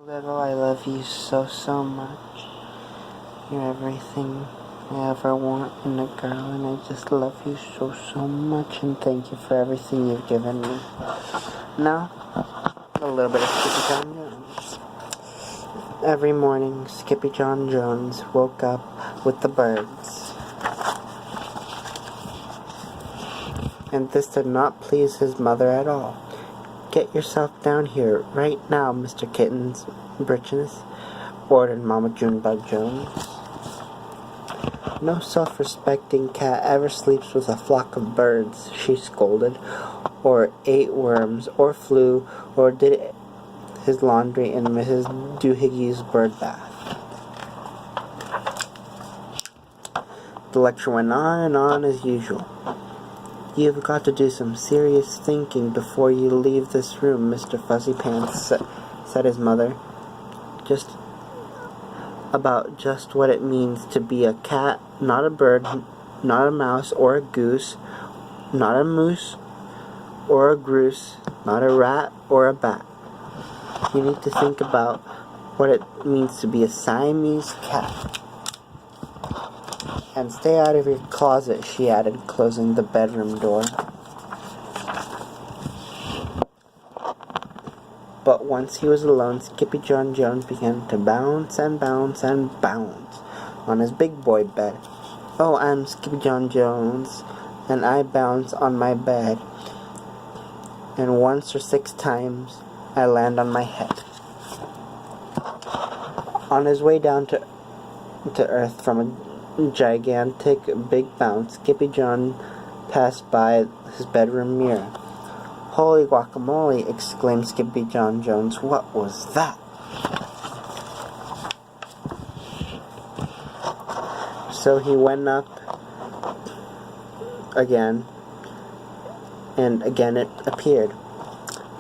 Little, I love you so, so much. You're everything I ever want in a girl, and I just love you so, so much, and thank you for everything you've given me. Now, a little bit of Skippy Jon Jones. Every morning, Skippy Jon Jones woke up with the birds. And this did not please his mother at all. "Get yourself down here right now, Mr. Kitten's Britches," ordered Mama Junebug Jones. "No self-respecting cat ever sleeps with a flock of birds," she scolded, "or ate worms, or flew, or did his laundry in Mrs. Doohiggy's bird bath." The lecture went on and on as usual. "You've got to do some serious thinking before you leave this room, Mr. Fuzzy Pants," said his mother. Just what it means to be a cat, not a bird, not a mouse or a goose, not a moose or a grouse, not a rat or a bat. You need to think about what it means to be a Siamese cat. "And stay out of your closet," she added, closing the bedroom door. But once he was alone, Skippy Jon Jones began to bounce and bounce and bounce on his big boy bed. "Oh, I'm Skippy Jon Jones, and I bounce on my bed, and once or 6 times I land on my head." On his way down to earth from a gigantic big bounce, Skippy Jon passed by his bedroom mirror. "Holy guacamole!" exclaimed Skippy Jon Jones. "What was that?" So he went up again, and again it appeared.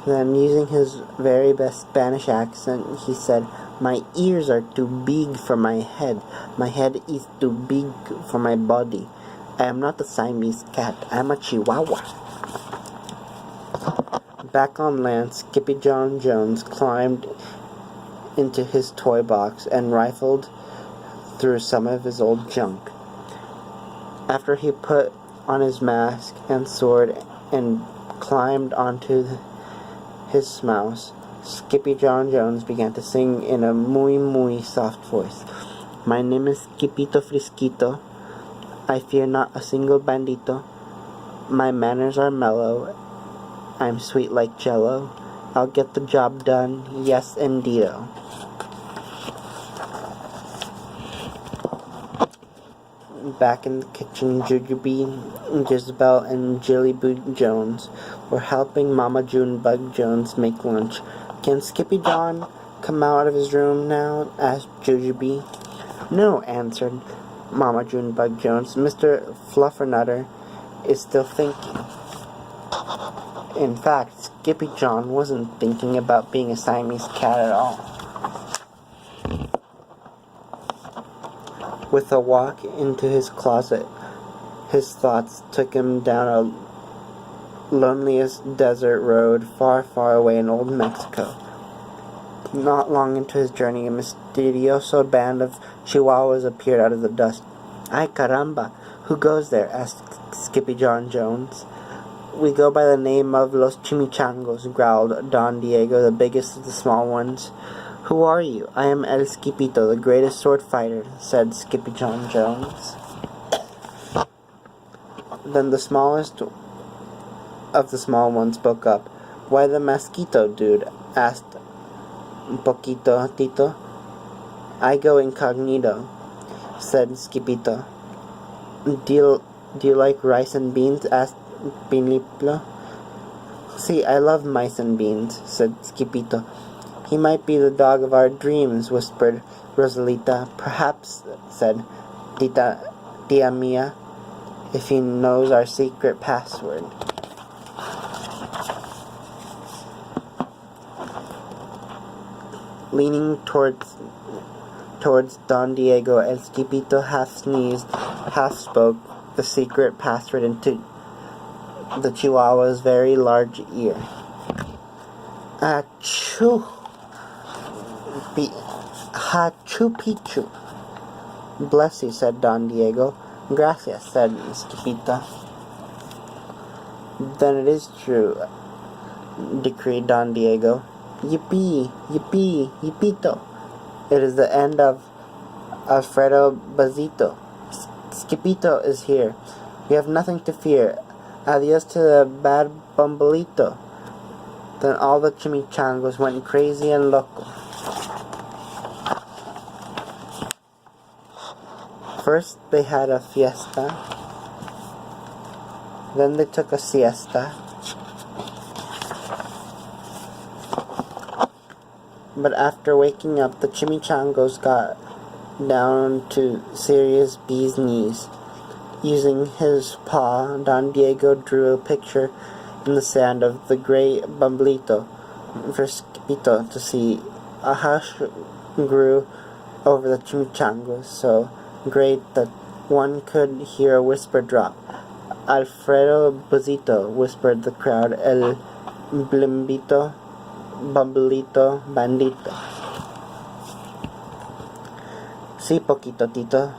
Then, using his very best Spanish accent, he said, "My ears are too big for my head. My head is too big for my body. I am not a Siamese cat. I am a Chihuahua." Back on land, Skippy Jon Jones climbed into his toy box and rifled through some of his old junk. After he put on his mask and sword and climbed onto his mouse, Skippy Jon Jones began to sing in a muy soft voice. "My name is Skippito Frisquito. I fear not a single bandito. My manners are mellow. I'm sweet like jello. I'll get the job done, yes indeedo." Back in the kitchen, Jujubee, Jezebel, and Jillyboo Jones were helping Mama Junebug Jones make lunch. "Can Skippy Jon come out of his room now?" asked Jujubee. "No," answered Mama Junebug Jones. "Mr. Fluffernutter is still thinking." In fact, Skippy Jon wasn't thinking about being a Siamese cat at all. With a walk into his closet, his thoughts took him down a loneliest desert road far, far away in old Mexico. Not long into his journey, a misterioso band of Chihuahuas appeared out of the dust. "Ay caramba, who goes there?" asked Skippy Jon Jones. "We go by the name of Los Chimichangos," growled Don Diego, the biggest of the small ones. "Who are you?" "I am El Skippito, the greatest sword fighter," said Skippy Jon Jones. Then the smallest of the small ones spoke up. "Why the mosquito, dude?" asked Poquito Tito. "I go incognito," said Skippito. Do you like rice and beans?" asked Piniplo. "See, I love mice and beans," said Skippito. "He might be the dog of our dreams," whispered Rosalita. "Perhaps," said Tia Mia, "if he knows our secret password." Leaning towards Don Diego, El Skippito half sneezed, half spoke the secret password into the Chihuahua's very large ear. "Achoo!" Hachu Pichu. Bless you, said Don Diego. Gracias, said Skippito. Then it is true, decreed Don Diego. Yippee, yippee, yippito. It is the end of Alfredo Bazito. Skippito is here. You have nothing to fear. Adios to the bad Bumbleito. Then all the chimichangos went crazy and loco. First they had a fiesta. Then they took a siesta. But after waking up, the chimichangos got down to serious bee's knees. Using his paw, Don Diego drew a picture in the sand of the great Bumbleito for Skippito to see. A hush grew over the chimichangos, so great that one could hear a whisper drop. Alfredo Buzito, whispered the crowd, el blimbito, Bumbleito, bandito. Si, poquito, tito.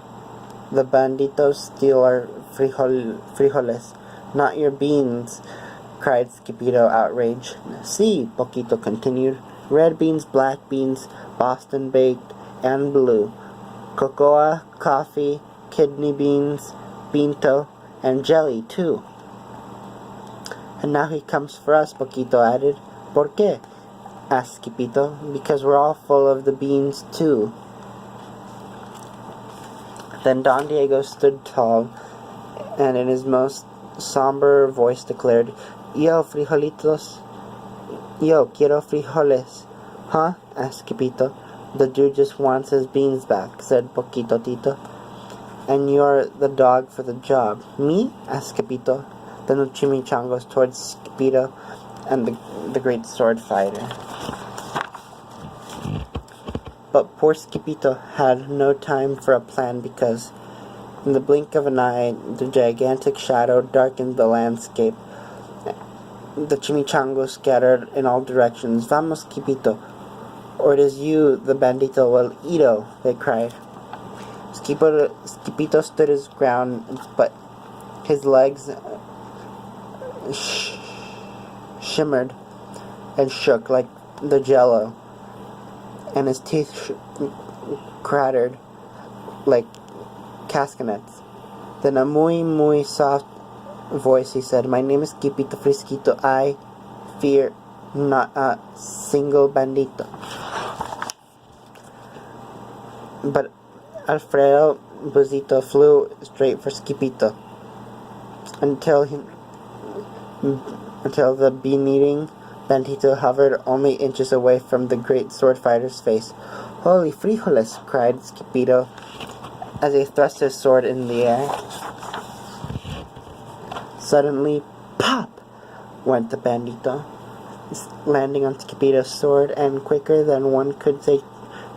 The banditos steal our frijoles, not your beans, cried Skippito, outraged. Si, poquito continued. Red beans, black beans, Boston baked, and blue. Cocoa, coffee, kidney beans, pinto, and jelly, too. And now he comes for us, Poquito added. ¿Por qué? Asked Skippito. Because we're all full of the beans, too. Then Don Diego stood tall, and in his most somber voice declared, Yo, frijolitos. Yo, quiero frijoles. Huh? Asked Skippito. The dude just wants his beans back, said Poquito Tito. And you're the dog for the job. Me? Asked Skippito. Then the chimichangoes towards Skippito and the great sword fighter. But poor Skippito had no time for a plan because in the blink of an eye the gigantic shadow darkened the landscape. The chimichangoes scattered in all directions. Vamos, Skippito, or it is you, the bandito will eato, they cried. Skippito stood his ground, but his legs shimmered and shook like the jello, and his teeth crattered like castanets. Then a muy soft voice he said, My name is Skippito Frisquito. I fear not a single bandito. But Alfredo Buzito flew straight for Skippito until the bee-eating bandito hovered only inches away from the great sword fighter's face. Holy frijoles! Cried Skippito as he thrust his sword in the air. Suddenly, pop! Went the bandito, landing on Skippito's sword, and quicker than one could say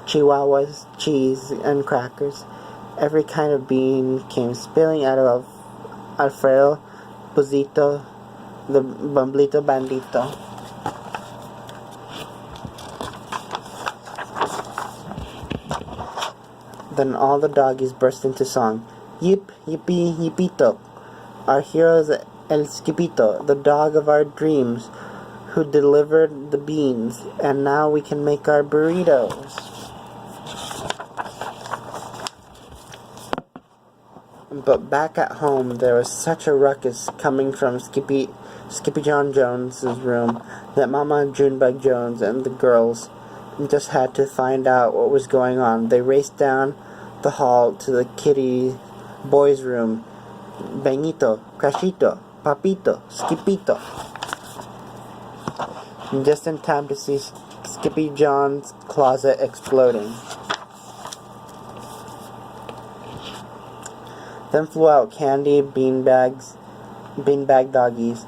chihuahuas, cheese, and crackers, every kind of bean came spilling out of Alfredo Buzito, the Bumbleito bandito. Then all the doggies burst into song. Yip, yippee, yippito. Our hero is El Skippito, the dog of our dreams, who delivered the beans, and now we can make our burritos. But back at home, there was such a ruckus coming from Skippy Jon Jones' room that Mama Junebug Jones and the girls just had to find out what was going on. They raced down the hall to the kitty boys' room. Benito, Crashito, Papito, Skippito. Just in time to see Skippy John's closet exploding. Then flew out candy, beanbag doggies,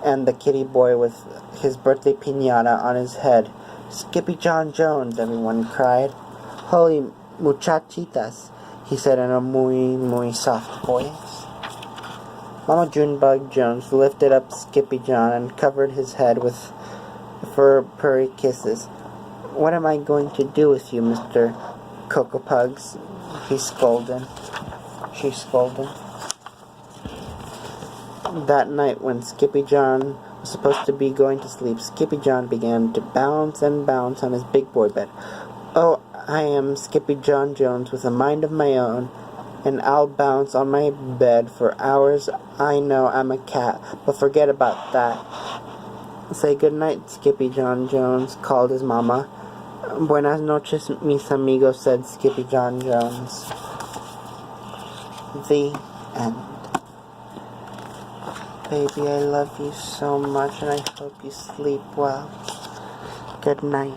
and the kitty boy with his birthday piñata on his head. Skippy Jon Jones, everyone cried. Holy muchachitas, he said in a muy soft voice. Mama Junebug Jones lifted up Skippy Jon and covered his head with fur purry kisses. What am I going to do with you, Mr. Cocoa Pugs? He scolded. She scolded. That night, when Skippy Jon was supposed to be going to sleep, Skippy Jon began to bounce and bounce on his big boy bed. Oh, I am Skippy Jon Jones with a mind of my own, and I'll bounce on my bed for hours. I know I'm a cat, but forget about that. Say good night, Skippy Jon Jones, called his mama. Buenas noches, mis amigos, said Skippy Jon Jones. The end. Baby, I love you so much, and I hope you sleep well. Good night.